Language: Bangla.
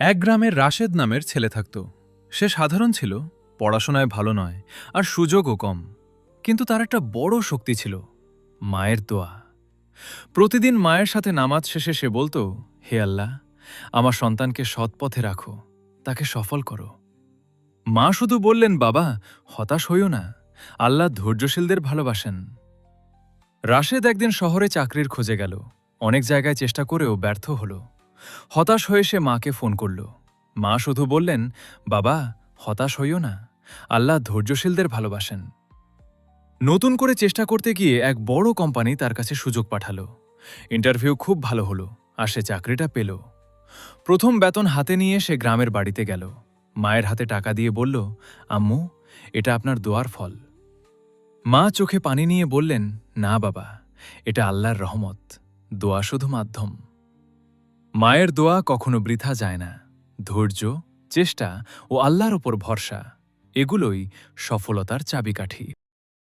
এক গ্রামের রাশেদ নামের ছেলে থাকত। সে সাধারণ ছিল, পড়াশোনায় ভালো নয়, আর সুযোগও কম। কিন্তু তার একটা বড় শক্তি ছিল, মায়ের দোয়া। প্রতিদিন মায়ের সাথে নামাজ শেষে সে বলতো, হে আল্লাহ, আমার সন্তানকে সৎ পথে রাখো, তাকে সফল করো। মা শুধু বললেন, বাবা, হতাশ হইও না, আল্লাহ ধৈর্যশীলদের ভালোবাসেন। রাশেদ একদিন শহরে চাকরির খোঁজে গেল। অনেক জায়গায় চেষ্টা করেও ব্যর্থ হল। হতাশ হয়ে সে মাকে ফোন করল। মা শুধু বললেন, বাবা, হতাশ হইও না, আল্লাহ ধৈর্যশীলদের ভালোবাসেন। নতুন করে চেষ্টা করতে গিয়ে এক বড় কোম্পানি তার কাছে সুযোগ পাঠালো। ইন্টারভিউ খুব ভালো হলো, আর সে চাকরিটা পেল। প্রথম বেতন হাতে নিয়ে সে গ্রামের বাড়িতে গেল। মায়ের হাতে টাকা দিয়ে বলল, আম্মু, এটা আপনার দোয়ার ফল। মা চোখে পানি নিয়ে বললেন, না বাবা, এটা আল্লাহর রহমত, দোয়া শুধু মাধ্যম। মায়ের দোয়া কখনো বৃথা যায় না। ধৈর্য, চেষ্টা ও আল্লাহর ওপর ভরসা, এগুলোই সফলতার চাবিকাঠি।